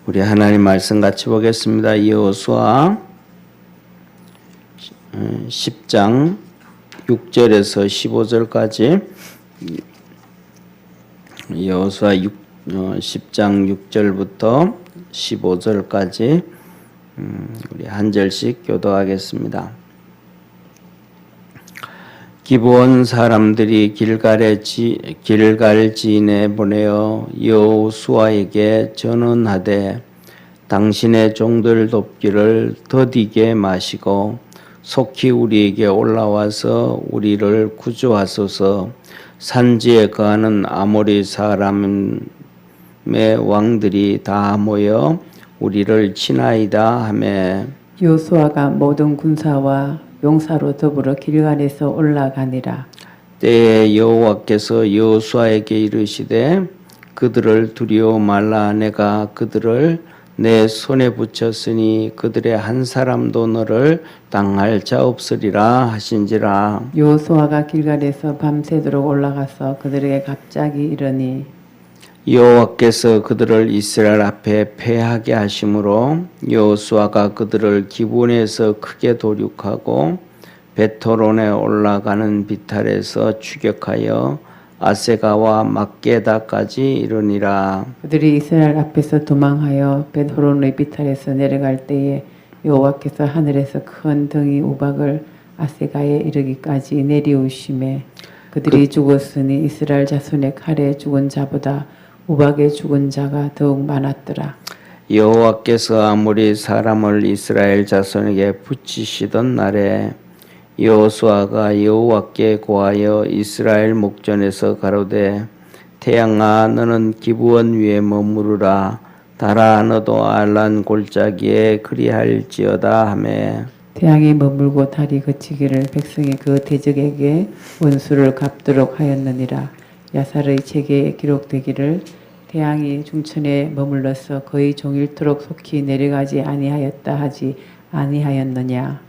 우리 하나님 말씀 같이 보겠습니다. 여호수아 10장 6절에서 15절까지 여호수아 10장 6절부터 15절까지 우리 한 절씩 교도하겠습니다. 기브온 사람들이 길갈 지인에 보내어 여호수아에게 전언하되 당신의 종들 돕기를 더디게 마시고 속히 우리에게 올라와서 우리를 구조하소서. 산지에 거하는 아모리 사람의 왕들이 다 모여 우리를 치나이다 하매 여호수아가 모든 군사와 용사로 더불어 길갈에서 올라가니라. 때에 여호와께서 여호수아에게 이르시되 그들을 두려워 말라. 내가 그들을 내 손에 붙였으니 그들의 한 사람도 너를 당할 자 없으리라 하신지라. 여호수아가 길갈에서 밤새도록 올라가서 그들에게 갑자기 이르니 여호와께서 그들을 이스라엘 앞에 패하게 하심으로 여호수아가 그들을 기브온에서 크게 도륙하고 베토론에 올라가는 비탈에서 추격하여 아세가와 막게다까지 이르니라. 그들이 이스라엘 앞에서 도망하여 벳호론의 비탈에서 내려갈 때에 여호와께서 하늘에서 큰 등이 우박을 아세가에 이르기까지 내리우심에 그들이 죽었으니 이스라엘 자손의 칼에 죽은 자보다 우박에 죽은 자가 더욱 많았더라. 여호와께서 아모리 사람을 이스라엘 자손에게 붙이시던 날에 여호수아가 여호와께 고하여 이스라엘 목전에서 가로되 태양아 너는 기브온 위에 머무르라. 달아 너도 알란 골짜기에 그리할지어다 하매 태양이 머물고 달이 그치기를 백성이 그 대적에게 원수를 갚도록 하였느니라. 야살의 책에 기록되기를 태양이 중천에 머물러서 거의 종일토록 속히 내려가지 아니하였다 하지 아니하였느냐.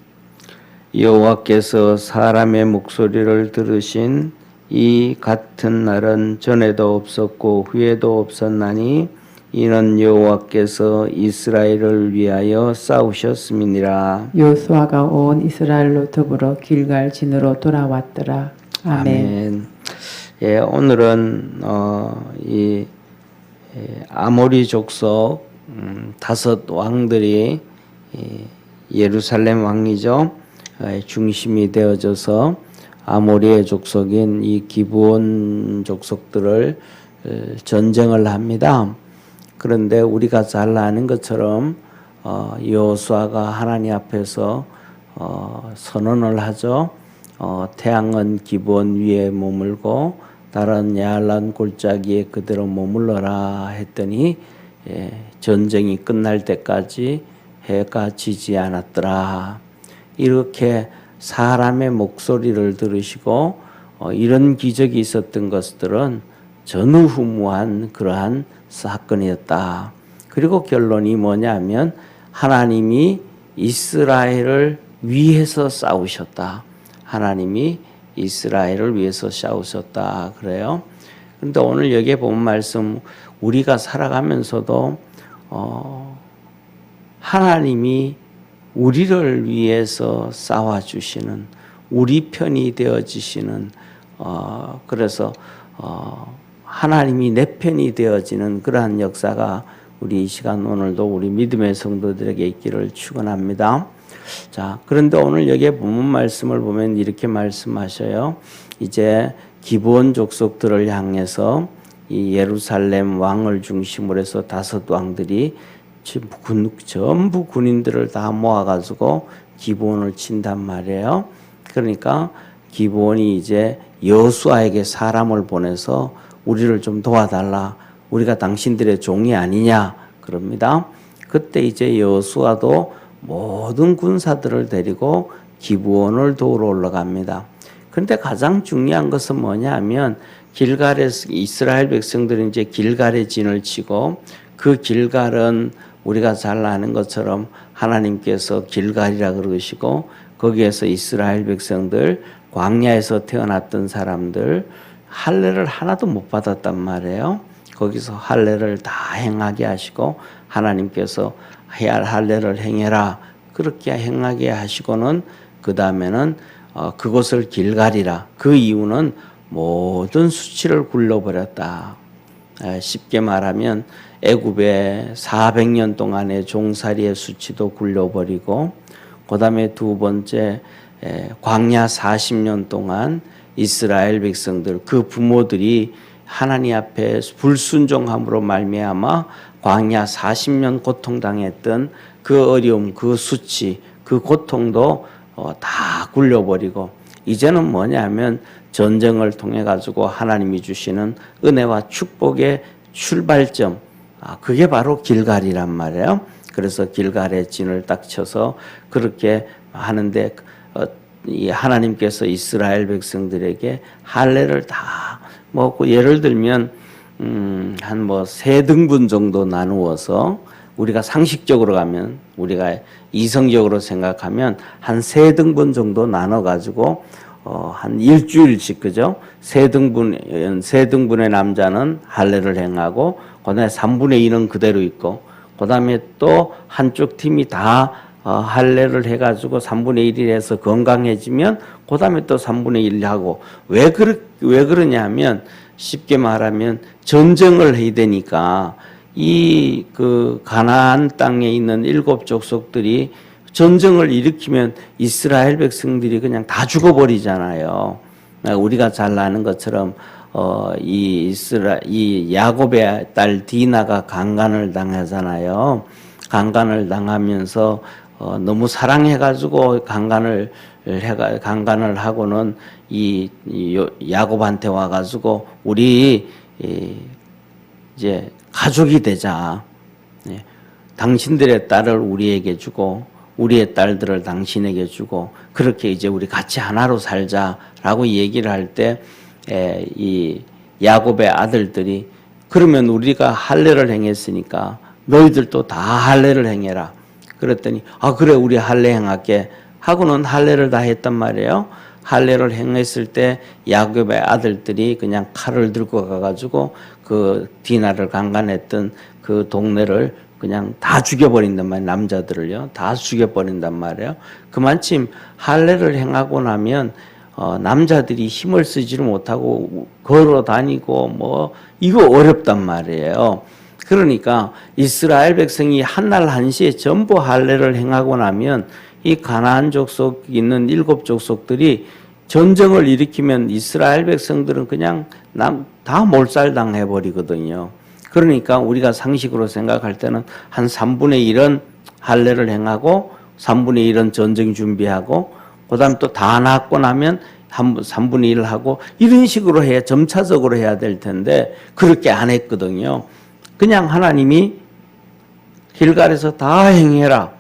여호와께서 사람의 목소리를 들으신 이 같은 날은 전에도 없었고 후에도 없었나니 이는 여호와께서 이스라엘을 위하여 싸우셨음이니라. 여호수아가 온 이스라엘로 더불어 길갈 진으로 돌아왔더라. 아멘. 예, 오늘은 이 아모리 족속 5 왕들이 예루살렘 왕이죠. 중심이 되어져서 아모리의 족속인 이 기브온 족속들을 전쟁을 합니다. 그런데 우리가 잘 아는 것처럼 여호수아가 하나님 앞에서 선언을 하죠. 태양은 기브온 위에 머물고 달은 야알란 골짜기에 그대로 머물러라 했더니 전쟁이 끝날 때까지 해가 지지 않았더라. 이렇게 사람의 목소리를 들으시고 이런 기적이 있었던 것들은 전후무한 그러한 사건이었다. 그리고 결론이 뭐냐면 하나님이 이스라엘을 위해서 싸우셨다. 하나님이 이스라엘을 위해서 싸우셨다 그래요. 그런데 오늘 여기에 본 말씀 우리가 살아가면서도 하나님이 우리를 위해서 싸워주시는 우리 편이 되어지시는 그래서 하나님이 내 편이 되어지는 그러한 역사가 우리 이 시간 오늘도 우리 믿음의 성도들에게 있기를 축원합니다. 자, 그런데 오늘 여기에 본문 말씀을 보면 이렇게 말씀하셔요. 이제 기브온 족속들을 향해서 이 예루살렘 왕을 중심으로 해서 5 왕들이 전부 군인들을 다 모아가지고 기브온을 친단 말이에요. 그러니까 기브온이 이제 여호수아에게 사람을 보내서 우리를 좀 도와달라. 우리가 당신들의 종이 아니냐 그럽니다. 그때 이제 여호수아도 모든 군사들을 데리고 기브온을 도우러 올라갑니다. 그런데 가장 중요한 것은 뭐냐면 길갈에서 이스라엘 백성들이 이제 길갈에 진을 치고 그 길갈은 우리가 잘 아는 것처럼 하나님께서 길갈이라 그러시고 거기에서 이스라엘 백성들 광야에서 태어났던 사람들 할례를 하나도 못 받았단 말이에요. 거기서 할례를 다 행하게 하시고 하나님께서 해야 할 할례를 행해라 그렇게 행하게 하시고는 그 다음에는 그곳을 길갈이라. 그 이유는 모든 수치를 굴려버렸다. 쉽게 말하면 애굽의 400년 동안의 종살이의 수치도 굴려버리고 그 다음에 두 번째 광야 40년 동안 이스라엘 백성들 그 부모들이 하나님 앞에 불순종함으로 말미암아 광야 40년 고통당했던 그 어려움, 그 수치, 그 고통도 다 굴려버리고 이제는 뭐냐면 전쟁을 통해 가지고 하나님이 주시는 은혜와 축복의 출발점, 그게 바로 길갈이란 말이에요. 그래서 길갈의 진을 딱 쳐서 그렇게 하는데 이 하나님께서 이스라엘 백성들에게 할례를 다 먹고 예를 들면 한 뭐 세 등분 정도 나누어서 우리가 상식적으로 가면 우리가 이성적으로 생각하면 한 세 등분 정도 나눠 가지고 한 일주일씩 그죠? 세 등분의 남자는 할례를 행하고 그다음에 3분의 2는 그대로 있고 그다음에 또 한쪽 팀이 다 할례를 해가지고 3분의 1을 해서 건강해지면 그다음에 또 3분의 1을 하고 왜 그러냐면 쉽게 말하면 전쟁을 해야 되니까 이 그 가나안 땅에 있는 7 족속들이 전쟁을 일으키면 이스라엘 백성들이 그냥 다 죽어버리잖아요. 우리가 잘 아는 것처럼 이 야곱의 딸 디나가 강간을 당하잖아요. 강간을 당하면서 너무 사랑해가지고 강간을 하고는 이 야곱한테 와가지고 우리 이제 가족이 되자. 당신들의 딸을 우리에게 주고 우리의 딸들을 당신에게 주고 그렇게 이제 우리 같이 하나로 살자라고 얘기를 할 때 이 야곱의 아들들이 그러면 우리가 할례를 행했으니까 너희들도 다 할례를 행해라. 그랬더니 그래 우리 할례 행할게 하고는 할례를 다 했단 말이에요. 할례를 행했을 때 야곱의 아들들이 그냥 칼을 들고 가가지고 그 디나를 강간했던 그 동네를 그냥 다 죽여버린단 말이에요. 남자들을요. 다 죽여버린단 말이에요. 그만큼 할례를 행하고 나면 남자들이 힘을 쓰지를 못하고 걸어 다니고 뭐 이거 어렵단 말이에요. 그러니까 이스라엘 백성이 한날 한시에 전부 할례를 행하고 나면 이 가나안 족속 있는 7 족속들이 전쟁을 일으키면 이스라엘 백성들은 그냥 다 몰살당해 버리거든요. 그러니까 우리가 상식으로 생각할 때는 한 3분의 1은 할례를 행하고 3분의 1은 전쟁 준비하고 그다음 또 다 낳고 나면 3분의 1을 하고 이런 식으로 해야 점차적으로 해야 될 텐데 그렇게 안 했거든요. 그냥 하나님이 길갈에서 다 행해라.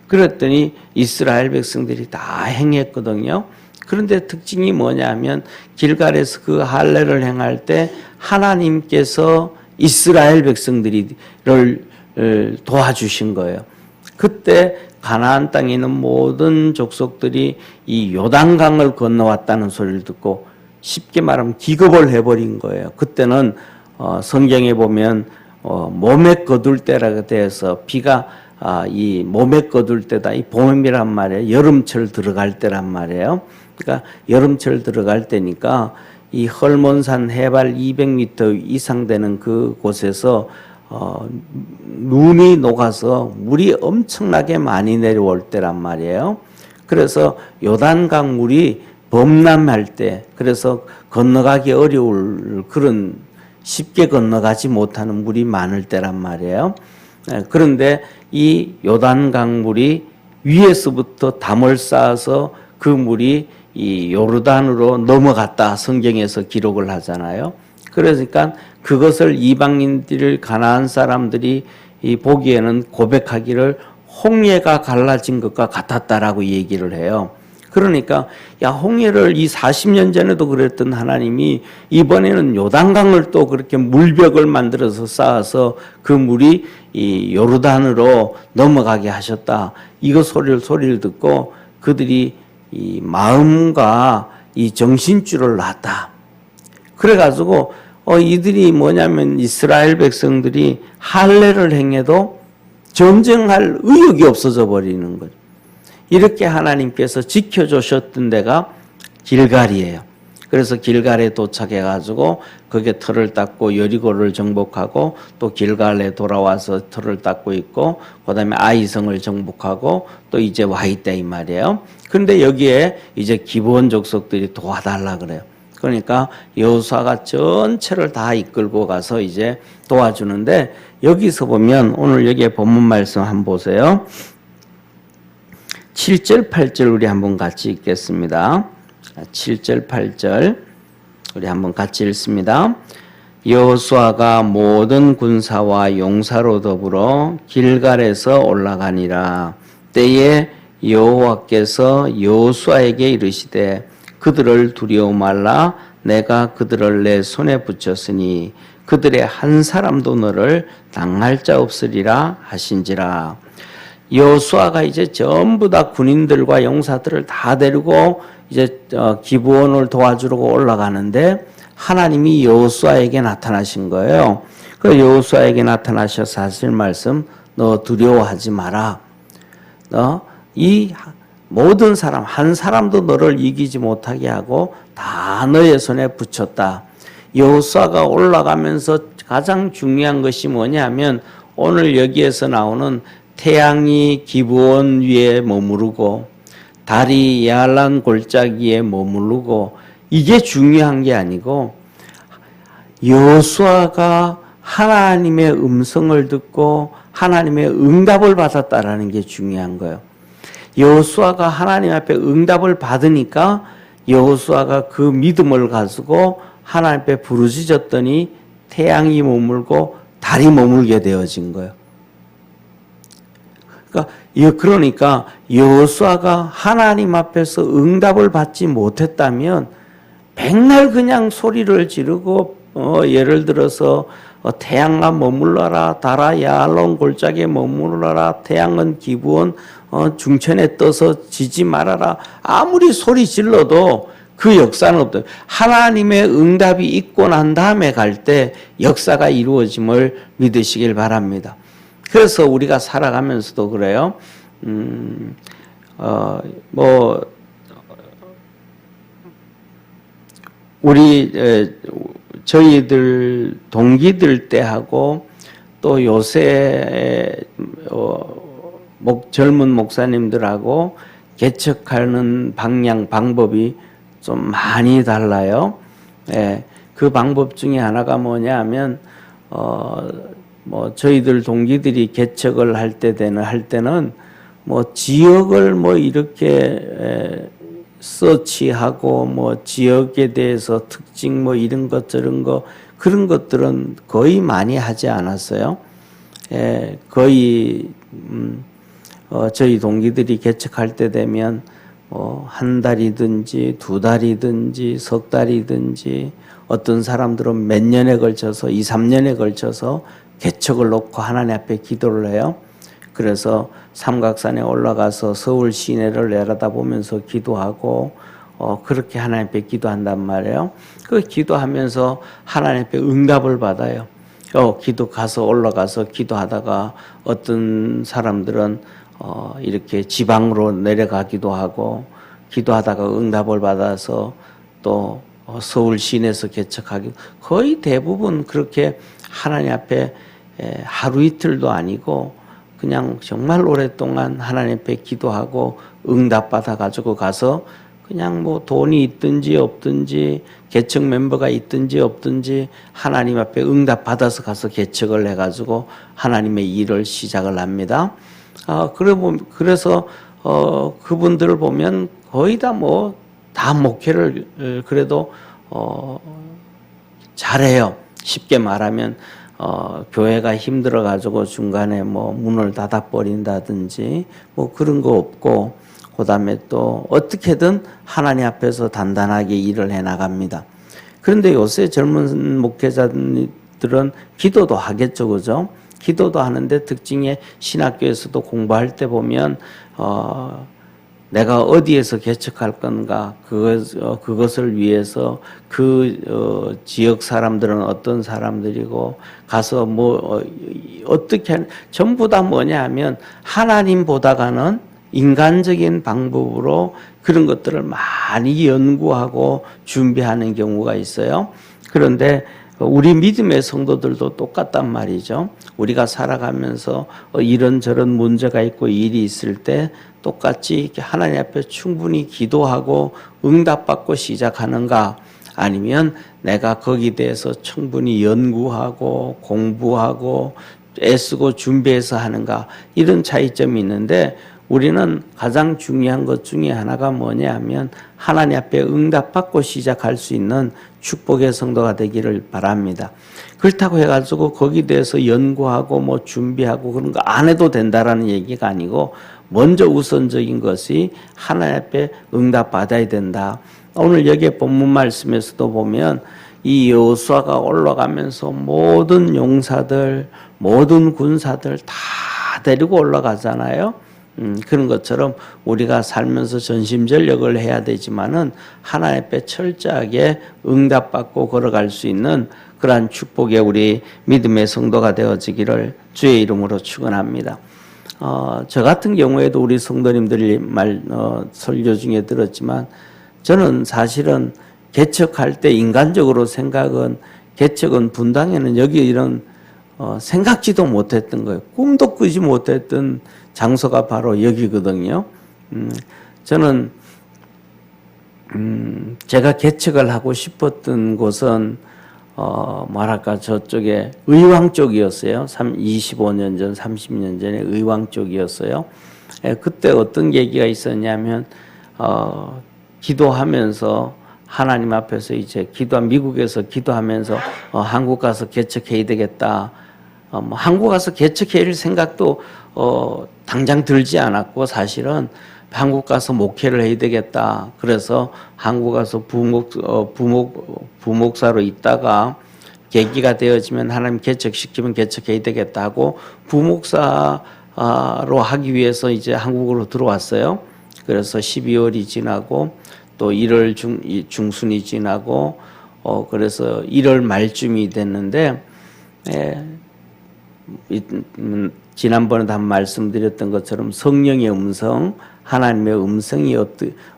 그랬더니 이스라엘 백성들이 다 행했거든요. 그런데 특징이 뭐냐면 길갈에서 그 할례를 행할 때 하나님께서 이스라엘 백성들을 도와주신 거예요. 그때 가나안 땅에 있는 모든 족속들이 이 요단강을 건너왔다는 소리를 듣고 쉽게 말하면 기겁을 해버린 거예요. 그때는 성경에 보면 몸에 거둘 때라고 돼서 비가 이 몸에 거둘 때다. 이 봄이란 말이에요. 여름철 들어갈 때란 말이에요. 그러니까 여름철 들어갈 때니까 이 헐몬산 해발 200m 이상 되는 그 곳에서 눈이 녹아서 물이 엄청나게 많이 내려올 때란 말이에요. 그래서 요단강 물이 범람할 때, 그래서 건너가기 어려울 그런 쉽게 건너가지 못하는 물이 많을 때란 말이에요. 그런데 이 요단강 물이 위에서부터 담을 쌓아서 그 물이 이 요르단으로 넘어갔다 성경에서 기록을 하잖아요. 그러니까 그것을 이방인들 가나안 사람들이 이 보기에는 고백하기를 홍해가 갈라진 것과 같았다라고 얘기를 해요. 그러니까 야 홍해를 이 40년 전에도 그랬던 하나님이 이번에는 요단강을 또 그렇게 물벽을 만들어서 쌓아서 그 물이 이 요르단으로 넘어가게 하셨다. 이거 소리를 듣고 그들이 이 마음과 이 정신줄을 놨다. 그래가지고 이들이 뭐냐면 이스라엘 백성들이 할례를 행해도 전쟁할 의욕이 없어져 버리는 거예요. 이렇게 하나님께서 지켜주셨던 데가 길갈이에요. 그래서 길갈에 도착해가지고 거기에 터를 닦고 여리고를 정복하고 또 길갈에 돌아와서 터를 닦고 있고 그 다음에 아이성을 정복하고 또 이제 와 있다 이 말이에요. 그런데 여기에 이제 기브온 족속들이 도와달라 그래요. 그러니까 여호수아가 전체를 다 이끌고 가서 이제 도와주는데 여기서 보면 오늘 여기에 본문 말씀 한번 보세요. 7절 8절 우리 한번 같이 읽겠습니다. 7절 8절 우리 한번 같이 읽습니다. 여호수아가 모든 군사와 용사로 더불어 길갈에서 올라가니라. 때에 여호와께서 여호수아에게 이르시되 그들을 두려워 말라. 내가 그들을 내 손에 붙였으니 그들의 한 사람도 너를 당할 자 없으리라 하신지라. 여호수아가 이제 전부 다 군인들과 용사들을 다 데리고 이제 기브온을 도와주러 올라가는데 하나님이 여호수아에게 나타나신 거예요. 그 여호수아에게 나타나셔서 하실 말씀, 너 두려워하지 마라. 너 이 모든 사람 한 사람도 너를 이기지 못하게 하고 다 너의 손에 붙였다. 여호수아가 올라가면서 가장 중요한 것이 뭐냐면 오늘 여기에서 나오는 태양이 기브온 위에 머무르고 달이 야알란 골짜기 위에 머무르고 이게 중요한 게 아니고 여호수아가 하나님의 음성을 듣고 하나님의 응답을 받았다라는 게 중요한 거예요. 여호수아가 하나님 앞에 응답을 받으니까 여호수아가 그 믿음을 가지고 하나님 앞에 부르짖었더니 태양이 머물고 달이 머물게 되어진 거예요. 그러니까 여호수아가 하나님 앞에서 응답을 받지 못했다면 백날 그냥 소리를 지르고 예를 들어서 태양아 머물러라, 달아 야알론 골짜기에 머물러라, 태양은 기브온 중천에 떠서 지지 말아라. 아무리 소리 질러도 그 역사는 없다. 하나님의 응답이 있고 난 다음에 갈 때 역사가 이루어짐을 믿으시길 바랍니다. 그래서 우리가 살아가면서도 그래요. 저희들 동기들 때하고 또 요새 젊은 목사님들하고 개척하는 방법이 좀 많이 달라요. 그 방법 중에 하나가 뭐냐 하면 저희들 동기들이 개척을 할 때는 지역을 이렇게 서치하고 지역에 대해서 특징 이런 것 저런 거 그런 것들은 거의 많이 하지 않았어요. 거의 저희 동기들이 개척할 때 되면 한 달이든지 두 달이든지 석 달이든지 어떤 사람들은 몇 년에 걸쳐서 2, 3년에 걸쳐서 개척을 놓고 하나님 앞에 기도를 해요. 그래서 삼각산에 올라가서 서울 시내를 내려다보면서 기도하고 그렇게 하나님 앞에 기도한단 말이에요. 그 기도하면서 하나님 앞에 응답을 받아요. 올라가서 기도하다가 어떤 사람들은 이렇게 지방으로 내려가기도 하고 기도하다가 응답을 받아서 또 서울 시내에서 개척하기 거의 대부분 그렇게 하나님 앞에 하루 이틀도 아니고 그냥 정말 오랫동안 하나님 앞에 기도하고 응답 받아가지고 가서 그냥 돈이 있든지 없든지 개척 멤버가 있든지 없든지 하나님 앞에 응답 받아서 가서 개척을 해가지고 하나님의 일을 시작을 합니다. 그래서 그분들을 보면 거의 다 목회를 그래도 잘해요. 쉽게 말하면 교회가 힘들어가지고 중간에 문을 닫아버린다든지 그런 거 없고 그 다음에 또 어떻게든 하나님 앞에서 단단하게 일을 해나갑니다. 그런데 요새 젊은 목회자들은 기도도 하겠죠, 그죠? 기도도 하는데 특징에 신학교에서도 공부할 때 보면 내가 어디에서 개척할 건가, 그것을 위해서 지역 사람들은 어떤 사람들이고, 가서 어떻게, 전부 다 뭐냐 하면, 하나님보다가는 인간적인 방법으로 그런 것들을 많이 연구하고 준비하는 경우가 있어요. 그런데 우리 믿음의 성도들도 똑같단 말이죠. 우리가 살아가면서 이런저런 문제가 있고 일이 있을 때 똑같이 이렇게 하나님 앞에 충분히 기도하고 응답받고 시작하는가, 아니면 내가 거기에 대해서 충분히 연구하고 공부하고 애쓰고 준비해서 하는가, 이런 차이점이 있는데, 우리는 가장 중요한 것 중에 하나가 뭐냐 하면 하나님 앞에 응답받고 시작할 수 있는 축복의 성도가 되기를 바랍니다. 그렇다고 해가지고 거기에 대해서 연구하고 준비하고 그런 거 안 해도 된다라는 얘기가 아니고, 먼저 우선적인 것이 하나님 앞에 응답받아야 된다. 오늘 여기 본문 말씀에서도 보면 이 여호수아가 올라가면서 모든 용사들, 모든 군사들 다 데리고 올라가잖아요. 그런 것처럼 우리가 살면서 전심전력을 해야 되지만은 하나님 앞에 철저하게 응답받고 걸어갈 수 있는 그러한 축복의 우리 믿음의 성도가 되어지기를 주의 이름으로 축원합니다. 저 같은 경우에도 우리 성도님들이 설교 중에 들었지만, 저는 사실은 개척할 때 인간적으로 생각은, 개척은 분당에는 여기 이런 생각지도 못했던 거예요. 꿈도 꾸지 못했던 장소가 바로 여기거든요. 저는 제가 개척을 하고 싶었던 곳은 저쪽에 의왕 쪽이었어요. 25년 전, 30년 전에 의왕 쪽이었어요. 그때 어떤 계기가 있었냐면 기도하면서 하나님 앞에서 이제 미국에서 기도하면서 한국 가서 개척해야 되겠다. 한국 가서 개척해야 할 생각도 당장 들지 않았고, 사실은 한국 가서 목회를 해야 되겠다. 그래서 한국 가서 부목사로 있다가 계기가 되어지면 하나님 개척시키면 개척해야 되겠다 하고 부목사로 하기 위해서 이제 한국으로 들어왔어요. 그래서 12월이 지나고 또 1월 중순이 지나고 그래서 1월 말쯤이 됐는데, 지난번에도 한번 말씀드렸던 것처럼 성령의 음성, 하나님의 음성이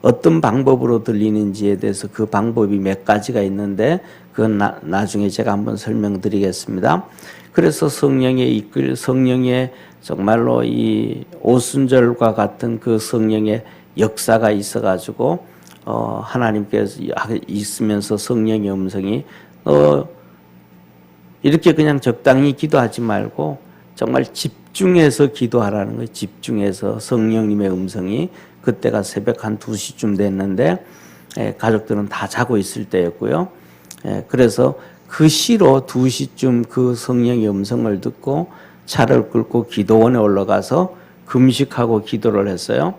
어떤 방법으로 들리는지에 대해서 그 방법이 몇 가지가 있는데, 그건 나중에 제가 한번 설명드리겠습니다. 그래서 성령의 정말로 이 오순절과 같은 그 성령의 역사가 있어가지고 하나님께서 있으면서 성령의 음성이 이렇게 그냥 적당히 기도하지 말고 정말 집중해서 기도하라는 거예요. 집중해서 성령님의 음성이, 그때가 새벽 한 2시쯤 됐는데 가족들은 다 자고 있을 때였고요. 그래서 그 시로 2시쯤 그 성령의 음성을 듣고 차를 끌고 기도원에 올라가서 금식하고 기도를 했어요.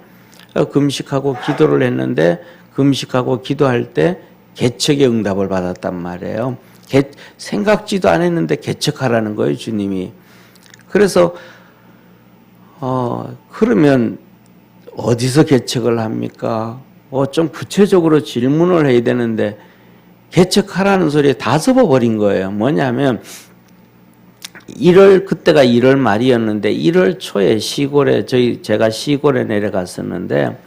금식하고 기도를 했는데, 금식하고 기도할 때 개척의 응답을 받았단 말이에요. 생각지도 안 했는데 개척하라는 거예요, 주님이. 그래서 그러면 어디서 개척을 합니까? 좀 구체적으로 질문을 해야 되는데 개척하라는 소리에 다 접어버린 거예요. 뭐냐면 그때가 1월 말이었는데 1월 초에 시골에 제가 시골에 내려갔었는데,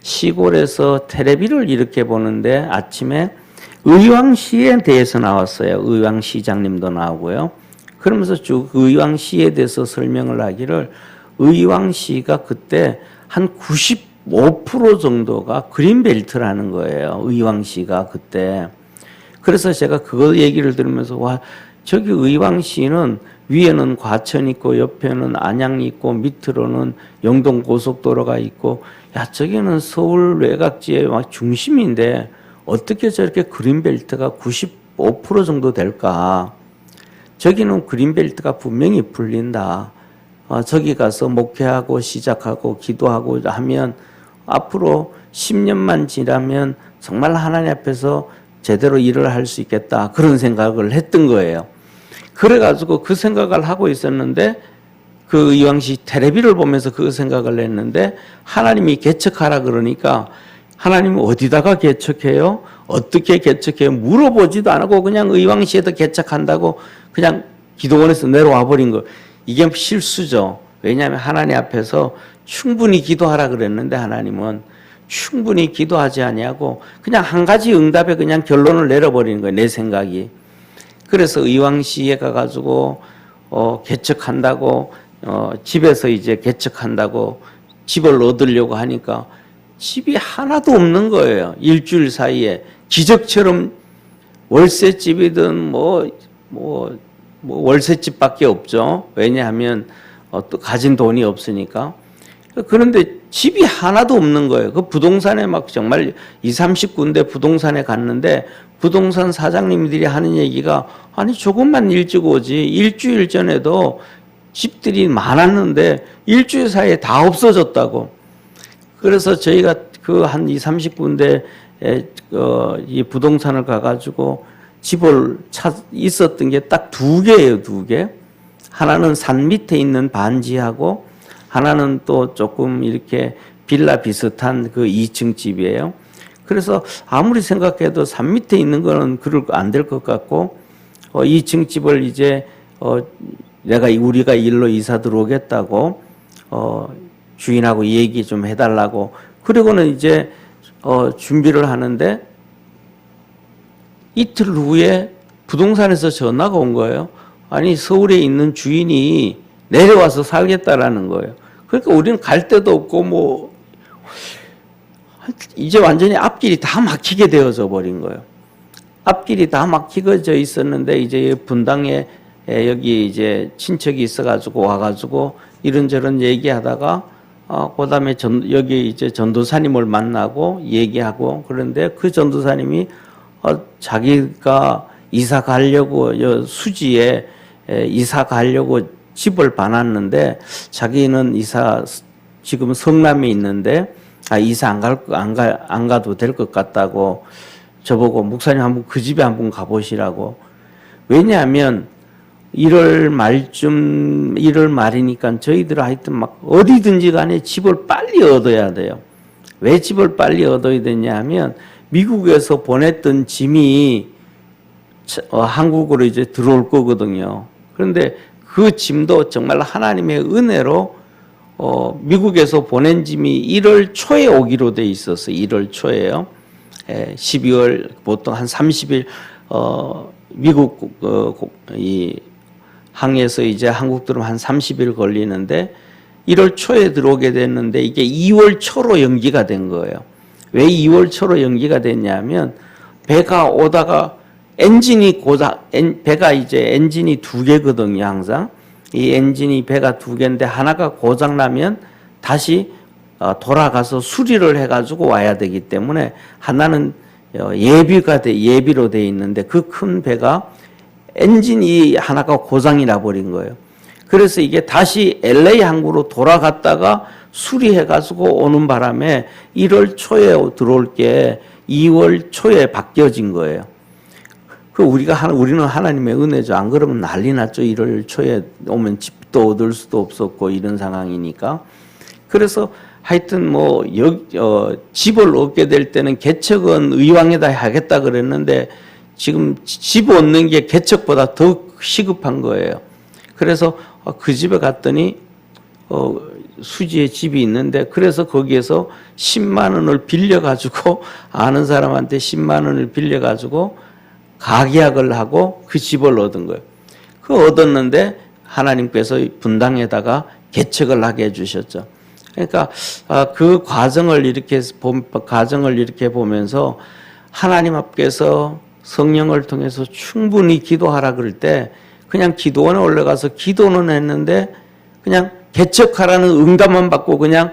시골에서 텔레비를 이렇게 보는데 아침에 의왕시에 대해서 나왔어요. 의왕시장님도 나오고요. 그러면서 쭉 의왕시에 대해서 설명을 하기를, 의왕시가 그때 한 95% 정도가 그린벨트라는 거예요. 의왕시가 그때. 그래서 제가 그거 얘기를 들으면서 저기 의왕시는 위에는 과천 있고 옆에는 안양 있고 밑으로는 영동 고속도로가 있고, 저기는 서울 외곽지의 중심인데 어떻게 저렇게 그린벨트가 95% 정도 될까? 저기는 그린벨트가 분명히 풀린다. 저기 가서 목회하고 시작하고 기도하고 하면 앞으로 10년만 지나면 정말 하나님 앞에서 제대로 일을 할 수 있겠다. 그런 생각을 했던 거예요. 그래가지고 그 생각을 하고 있었는데, 그 이왕시 텔레비를 보면서 그 생각을 했는데 하나님이 개척하라 그러니까 하나님은 어디다가 개척해요? 어떻게 개척해요? 물어보지도 않고 그냥 의왕시에도 개척한다고 그냥 기도원에서 내려와 버린 거. 이게 실수죠. 왜냐하면 하나님 앞에서 충분히 기도하라 그랬는데 하나님은 충분히 기도하지 아니하고 그냥 한 가지 응답에 그냥 결론을 내려버리는 거예요. 내 생각이. 그래서 의왕시에 가가지고 개척한다고 집에서 이제 개척한다고 집을 얻으려고 하니까 집이 하나도 없는 거예요. 일주일 사이에 기적처럼 월세집이든 뭐 월세집밖에 없죠. 왜냐하면 또 가진 돈이 없으니까. 그런데 집이 하나도 없는 거예요. 그 부동산에 막 정말 20, 30군데 부동산에 갔는데 부동산 사장님들이 하는 얘기가 아니 조금만 일찍 오지 일주일 전에도 집들이 많았는데 일주일 사이에 다 없어졌다고. 그래서 저희가 그 한 20, 30군데 이 부동산을 가가지고 집을 있었던 게 딱 2개예요, 2개. 하나는 산 밑에 있는 반지하고 하나는 또 조금 이렇게 빌라 비슷한 그 2층 집이에요. 그래서 아무리 생각해도 산 밑에 있는 거는 안 될 것 같고 2층 집을 이제 우리가 일로 이사 들어오겠다고 주인하고 얘기 좀 해달라고 그리고는 이제 준비를 하는데 이틀 후에 부동산에서 전화가 온 거예요. 아니 서울에 있는 주인이 내려와서 살겠다라는 거예요. 그러니까 우리는 갈 데도 없고 뭐 이제 완전히 앞길이 다 막히게 되어져 버린 거예요. 앞길이 다 막히게 있었는데 이제 분당에 여기 이제 친척이 있어가지고 와가지고 이런저런 얘기하다가 그다음에 여기 이제 전도사님을 만나고 얘기하고 그런데 그 전도사님이 자기가 이사 가려고 수지에 이사 가려고 집을 봐놨는데 자기는 지금 성남에 있는데 이사 안 가도 될 것 같다고 저보고 목사님 한번 그 집에 한번 가보시라고. 왜냐하면 1월 말이니까 저희들 하여튼 막 어디든지 간에 집을 빨리 얻어야 돼요. 왜 집을 빨리 얻어야 되냐 하면 미국에서 보냈던 짐이 한국으로 이제 들어올 거거든요. 그런데 그 짐도 정말 하나님의 은혜로 미국에서 보낸 짐이 1월 초에 오기로 돼 있었어요. 1월 초에요. 12월 보통 한 30일 미국 이 항에서 이제 한국 들어오면 한 30일 걸리는데 1월 초에 들어오게 됐는데 이게 2월 초로 연기가 된 거예요. 왜 2월 초로 연기가 됐냐면 배가 오다가 배가 이제 엔진이 2개거든요, 항상. 이 엔진이 배가 2개인데 하나가 고장 나면 다시 돌아가서 수리를 해가지고 와야 되기 때문에 하나는 예비로 돼 있는데 그 큰 배가 엔진이 하나가 고장이 나버린 거예요. 그래서 이게 다시 LA 항구로 돌아갔다가 수리해가지고 오는 바람에 1월 초에 들어올 게 2월 초에 바뀌어진 거예요. 우리는 하나님의 은혜죠. 안 그러면 난리 났죠. 1월 초에 오면 집도 얻을 수도 없었고 이런 상황이니까. 그래서 하여튼 집을 얻게 될 때는 개척은 의왕에다 하겠다 그랬는데 지금 집 얻는 게 개척보다 더 시급한 거예요. 그래서 그 집에 갔더니 수지에 집이 있는데 그래서 거기에서 10만 원을 빌려가지고 아는 사람한테 10만 원을 빌려가지고 가계약을 하고 그 집을 얻은 거예요. 얻었는데 하나님께서 분당에다가 개척을 하게 해주셨죠. 그러니까 그 과정을 이렇게 보면서 하나님 앞에서 성령을 통해서 충분히 기도하라 그럴 때 그냥 기도원에 올라가서 기도는 했는데 그냥 개척하라는 응답만 받고 그냥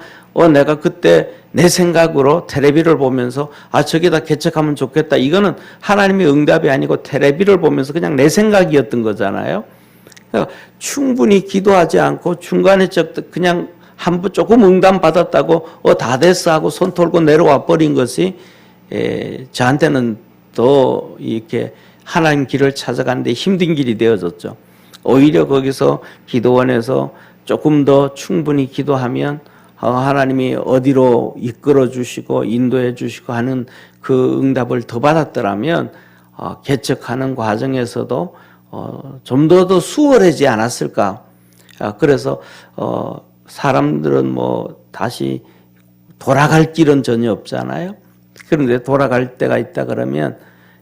내가 그때 내 생각으로 텔레비를 보면서 저기다 개척하면 좋겠다. 이거는 하나님의 응답이 아니고 텔레비를 보면서 그냥 내 생각이었던 거잖아요. 그러니까 충분히 기도하지 않고 중간에 그냥 한번 조금 응답 받았다고 다 됐어 하고 손 털고 내려와 버린 것이 저한테는 더 이렇게 하나님 길을 찾아가는데 힘든 길이 되어졌죠. 오히려 거기서 기도원에서 조금 더 충분히 기도하면 하나님이 어디로 이끌어 주시고 인도해 주시고 하는 그 응답을 더 받았더라면 개척하는 과정에서도 좀 더 수월하지 않았을까. 그래서 사람들은 뭐 다시 돌아갈 길은 전혀 없잖아요. 그런데 돌아갈 때가 있다 그러면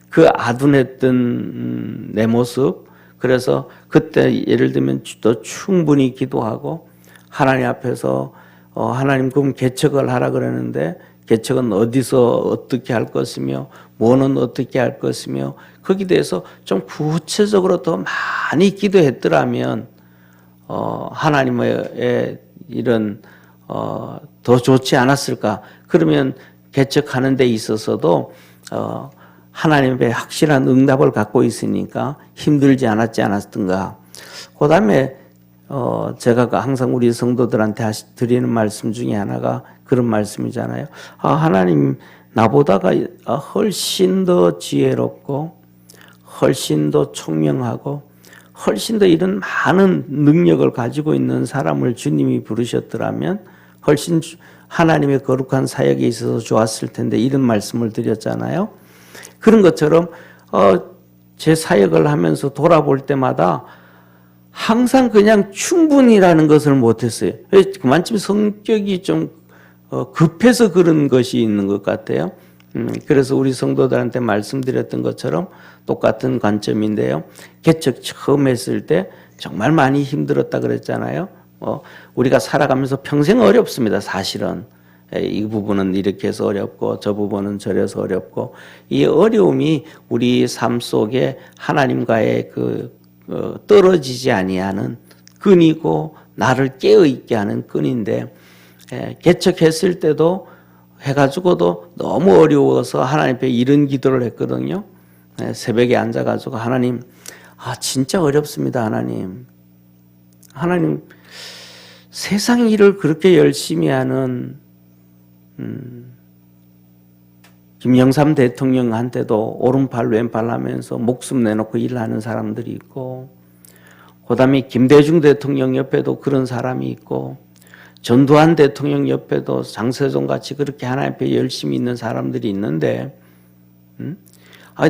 그 아둔했던 내 모습, 그래서 그때 예를 들면 더 충분히 기도하고 하나님 앞에서 하나님 그럼 개척을 하라 그러는데 개척은 어디서 어떻게 할 것이며 뭐는 어떻게 할 것이며 거기에 대해서 좀 구체적으로 더 많이 기도했더라면 하나님의 이런 더 좋지 않았을까. 그러면 개척하는 데 있어서도 하나님의 확실한 응답을 갖고 있으니까 힘들지 않았던가. 그 다음에 제가 항상 우리 성도들한테 드리는 말씀 중에 하나가 그런 말씀이잖아요. 하나님 나보다가 훨씬 더 지혜롭고 훨씬 더 총명하고 훨씬 더 이런 많은 능력을 가지고 있는 사람을 주님이 부르셨더라면 훨씬 하나님의 거룩한 사역에 있어서 좋았을 텐데 이런 말씀을 드렸잖아요. 그런 것처럼 제 사역을 하면서 돌아볼 때마다 항상 그냥 충분히라는 것을 못했어요. 그만큼 성격이 좀 급해서 그런 것이 있는 것 같아요. 그래서 우리 성도들한테 말씀드렸던 것처럼 똑같은 관점인데요. 개척 처음 했을 때 정말 많이 힘들었다 그랬잖아요. 우리가 살아가면서 평생 어렵습니다. 사실은. 이 부분은 이렇게 해서 어렵고 저 부분은 저래서 어렵고 이 어려움이 우리 삶 속에 하나님과의 떨어지지 아니하는 끈이고 나를 깨어있게 하는 끈인데 개척했을 때도 해가지고도 너무 어려워서 하나님 앞에 이런 기도를 했거든요. 새벽에 앉아가지고 하나님 진짜 어렵습니다. 하나님 세상 일을 그렇게 열심히 하는 김영삼 대통령한테도 오른팔 왼팔 하면서 목숨 내놓고 일하는 사람들이 있고 그 다음에 김대중 대통령 옆에도 그런 사람이 있고 전두환 대통령 옆에도 장세종 같이 그렇게 하나님 앞에 열심히 있는 사람들이 있는데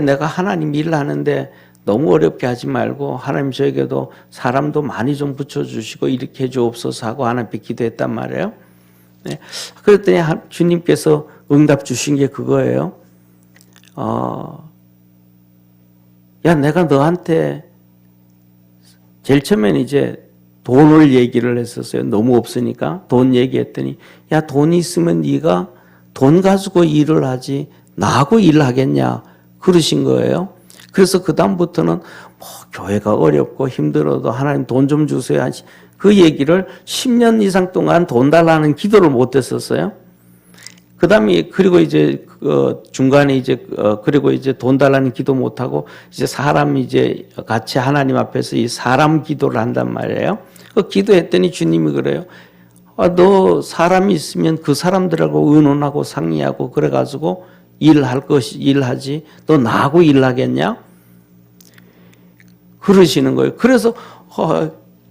내가 하나님 일을 하는데 너무 어렵게 하지 말고 하나님 저에게도 사람도 많이 좀 붙여주시고 이렇게 해주옵소서 하고 하나님 앞에 기도했단 말이에요. 네. 그랬더니 주님께서 응답 주신 게 그거예요. 내가 너한테 제일 처음엔 이제 돈을 얘기를 했었어요. 너무 없으니까 돈 얘기했더니 돈 있으면 네가 돈 가지고 일을 하지 나하고 일하겠냐 그러신 거예요. 그래서 그 다음부터는 교회가 어렵고 힘들어도 하나님 돈 좀 주세요 하지 그 얘기를 10년 이상 동안 돈 달라는 기도를 못 했었어요. 그 다음에 그리고 이제 중간에 그리고 이제 돈 달라는 기도 못 하고 이제 사람 이제 같이 하나님 앞에서 이 사람 기도를 한단 말이에요. 기도했더니 주님이 그래요. 너 사람이 있으면 그 사람들하고 의논하고 상의하고 그래가지고 일하지. 너 나하고 일하겠냐? 그러시는 거예요. 그래서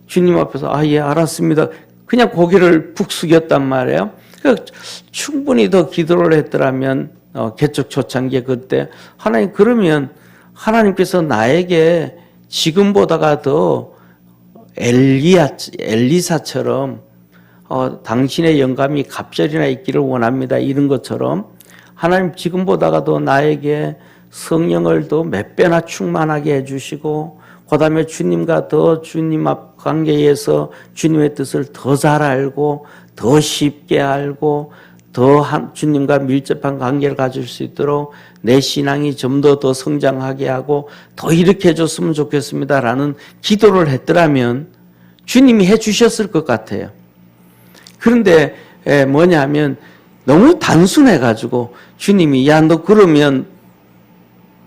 주님 앞에서 예 알았습니다. 그냥 고개를 푹 숙였단 말이에요. 충분히 더 기도를 했더라면 개척 초창기에 그때 하나님 그러면 하나님께서 나에게 지금보다가 더 엘리사처럼 당신의 영감이 갑절이나 있기를 원합니다. 이런 것처럼 하나님 지금보다가 더 나에게 성령을 더 몇 배나 충만하게 해주시고 그 다음에 주님과 더 주님 앞 관계에서 주님의 뜻을 더 잘 알고 더 쉽게 알고 더 주님과 밀접한 관계를 가질 수 있도록 내 신앙이 좀 더 성장하게 하고 더 이렇게 해줬으면 좋겠습니다라는 기도를 했더라면 주님이 해주셨을 것 같아요. 그런데 뭐냐면 너무 단순해가지고 주님이 너 그러면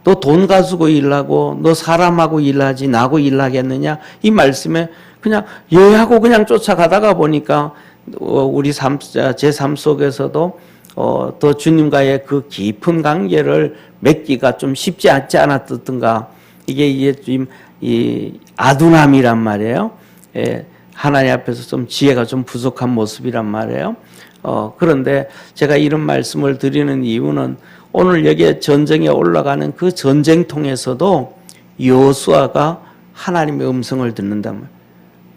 너 돈 가지고 일하고 너 사람하고 일하지 나하고 일하겠느냐 이 말씀에 그냥 얘하고 그냥 쫓아가다가 보니까 우리 제 삶 속에서도 더 주님과의 그 깊은 관계를 맺기가 좀 쉽지 않았던가 이게 지금 이 아둔함이란 말이에요. 하나님 앞에서 좀 지혜가 좀 부족한 모습이란 말이에요. 그런데 제가 이런 말씀을 드리는 이유는 오늘 여기에 전쟁에 올라가는 그 전쟁통에서도 여호수아가 하나님의 음성을 듣는단 말이에요.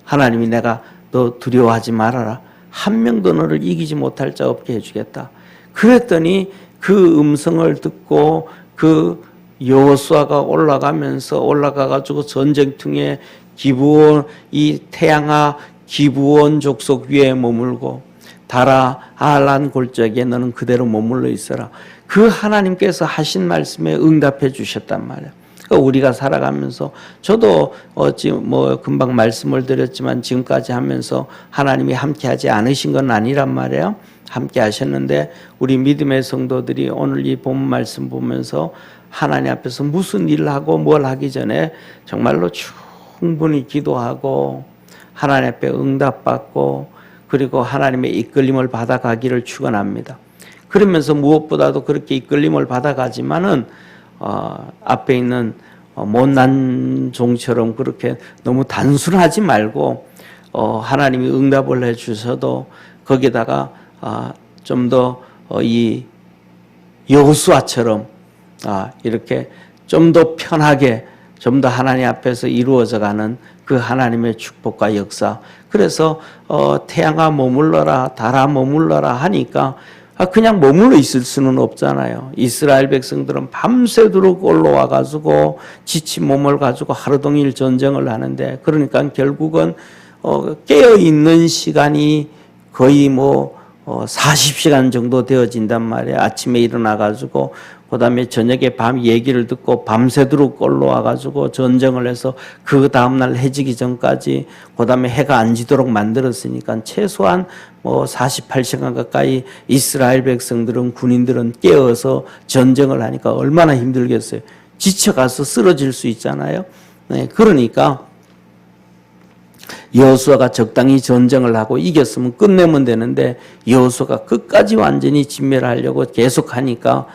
하나님이 내가 너 두려워하지 말아라. 한 명도 너를 이기지 못할 자 없게 해주겠다. 그랬더니 그 음성을 듣고 그 여호수아가 올라가가지고 전쟁통에 기브온 이 태양아 기브온 족속 위에 머물고 다라 아알란 골짜기에 너는 그대로 머물러 있어라. 그 하나님께서 하신 말씀에 응답해 주셨단 말이에요. 그러니까 우리가 살아가면서 저도 지금 금방 말씀을 드렸지만 지금까지 하면서 하나님이 함께하지 않으신 건 아니란 말이에요. 함께 하셨는데 우리 믿음의 성도들이 오늘 이 본 말씀 보면서 하나님 앞에서 무슨 일을 하고 뭘 하기 전에 정말로 충분히 기도하고 하나님 앞에 응답받고 그리고 하나님의 이끌림을 받아가기를 축원합니다. 그러면서 무엇보다도 그렇게 이끌림을 받아가지만은 앞에 있는 못난 종처럼 그렇게 너무 단순하지 말고 하나님이 응답을 해주셔도 거기다가 좀 더 이 여호수아처럼 이렇게 좀 더 편하게 좀 더 하나님 앞에서 이루어져가는 그 하나님의 축복과 역사. 그래서 태양아 머물러라 달아 머물러라 하니까 그냥 머물러 있을 수는 없잖아요. 이스라엘 백성들은 밤새도록 올라와가지고 지친 몸을 가지고 하루 종일 전쟁을 하는데 그러니까 결국은 깨어있는 시간이 거의 40시간 정도 되어진단 말이에요. 아침에 일어나가지고 그 다음에 저녁에 밤 얘기를 듣고 밤새도록 올라와가지고 전쟁을 해서 그 다음날 해지기 전까지 그 다음에 해가 안 지도록 만들었으니까 최소한 48시간 가까이 이스라엘 백성들은 군인들은 깨어서 전쟁을 하니까 얼마나 힘들겠어요. 지쳐가서 쓰러질 수 있잖아요. 네, 그러니까 여호수아가 적당히 전쟁을 하고 이겼으면 끝내면 되는데 여호수아가 끝까지 완전히 진멸하려고 계속하니까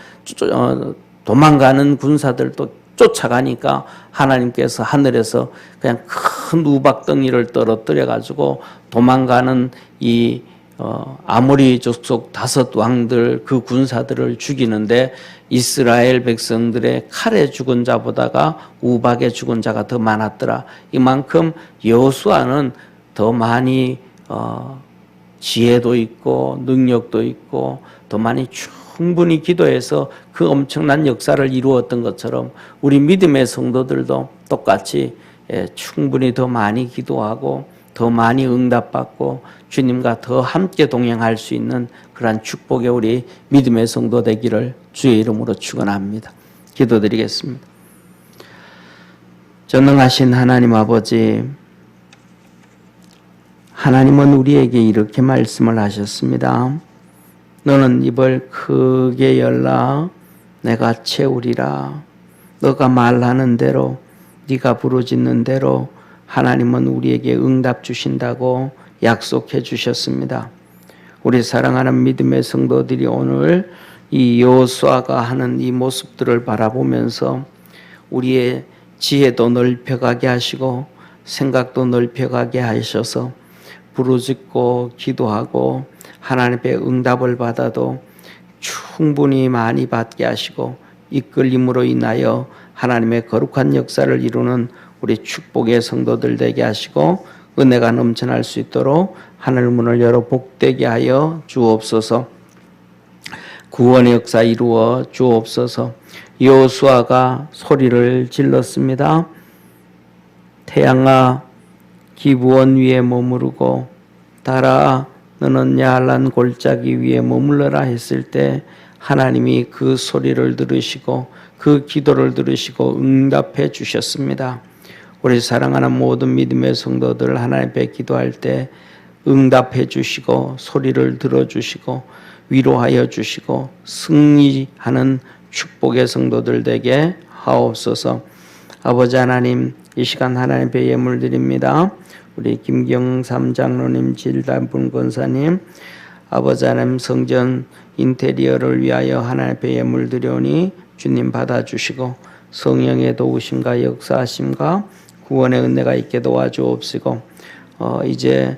도망가는 군사들도 쫓아가니까 하나님께서 하늘에서 그냥 큰 우박덩이를 떨어뜨려 가지고 도망가는 이 아모리 족속 5 왕들 그 군사들을 죽이는데 이스라엘 백성들의 칼에 죽은 자보다가 우박에 죽은 자가 더 많았더라. 이만큼 여호수아는 더 많이 지혜도 있고 능력도 있고 더 많이 충분히 기도해서 그 엄청난 역사를 이루었던 것처럼 우리 믿음의 성도들도 똑같이 충분히 더 많이 기도하고 더 많이 응답받고 주님과 더 함께 동행할 수 있는 그러한 축복의 우리 믿음의 성도 되기를 주의 이름으로 축원합니다. 기도드리겠습니다. 전능하신 하나님 아버지, 하나님은 우리에게 이렇게 말씀을 하셨습니다. 너는 입을 크게 열라 내가 채우리라. 너가 말하는 대로 네가 부르짖는 대로 하나님은 우리에게 응답 주신다고 약속해 주셨습니다. 우리 사랑하는 믿음의 성도들이 오늘 이 여호수아가 하는 이 모습들을 바라보면서 우리의 지혜도 넓혀가게 하시고 생각도 넓혀가게 하셔서 부르짖고 기도하고 하나님의 응답을 받아도 충분히 많이 받게 하시고 이끌림으로 인하여 하나님의 거룩한 역사를 이루는 우리 축복의 성도들 되게 하시고 은혜가 넘쳐날 수 있도록 하늘 문을 열어 복되게 하여 주옵소서. 구원의 역사 이루어 주옵소서. 여호수아가 소리를 질렀습니다. 태양아 기브온 위에 머무르고 달아 너는 야알란 골짜기 위에 머물러라 했을 때 하나님이 그 소리를 들으시고 그 기도를 들으시고 응답해 주셨습니다. 우리 사랑하는 모든 믿음의 성도들 하나님 앞에 기도할 때 응답해 주시고 소리를 들어주시고 위로하여 주시고 승리하는 축복의 성도들 되게 하옵소서. 아버지 하나님, 이 시간 하나님 앞에 예물 드립니다. 우리 김경삼 장로님, 질단분 권사님, 아버지 하나님 성전 인테리어를 위하여 하나님 앞에 예물 드려오니 주님 받아주시고 성령의 도우심과 역사하심과 구원의 은혜가 있게 도와주옵시고 이제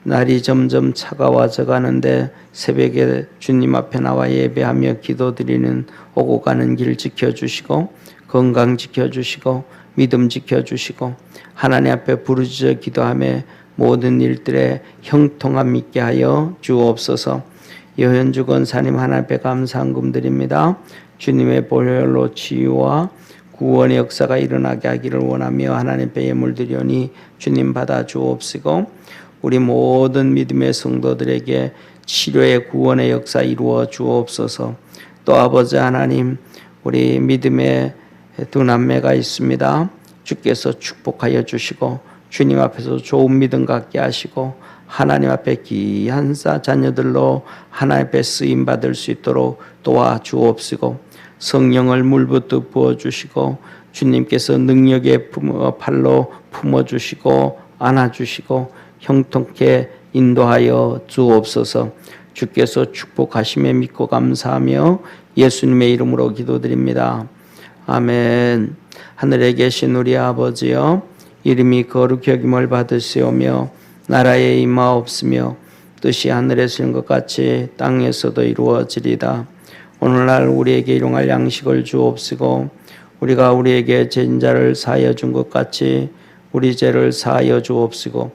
날이 점점 차가워져 가는데 새벽에 주님 앞에 나와 예배하며 기도드리는 오고 가는 길 지켜주시고 건강 지켜주시고 믿음 지켜주시고 하나님 앞에 부르짖어 기도하며 모든 일들에 형통함 있게 하여 주옵소서. 여현주 권사님 하나님 앞에 감사한 금드립니다. 주님의 보혈로 치유와 구원의 역사가 일어나게 하기를 원하며 하나님 앞에 예물 드리오니 주님 받아 주옵시고 우리 모든 믿음의 성도들에게 치료의 구원의 역사 이루어 주옵소서. 또 아버지 하나님 우리 믿음의 두 남매가 있습니다. 주께서 축복하여 주시고 주님 앞에서 좋은 믿음 갖게 하시고 하나님 앞에 귀한 자녀들로 하나님 앞에 쓰임 받을 수 있도록 도와주옵시고 성령을 물부터 부어주시고 주님께서 능력의 팔로 품어주시고 안아주시고 형통케 인도하여 주옵소서. 주께서 축복하심에 믿고 감사하며 예수님의 이름으로 기도드립니다. 아멘. 하늘에 계신 우리 아버지여 이름이 거룩히 여김을 받으시오며 나라에 임하옵시며 뜻이 하늘에서 이룬 것 같이 땅에서도 이루어지리다. 오늘날 우리에게 일용할 양식을 주옵시고 우리가 우리에게 죄진 자를 사하여 준 것 같이 우리 죄를 사하여 주옵시고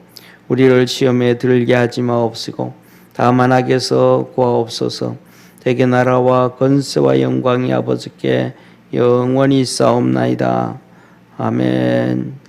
우리를 시험에 들게 하지 마옵시고 다만 악에서 구하옵소서. 대개 나라와 권세와 영광이 아버지께 영원히 있사옵나이다. 아멘.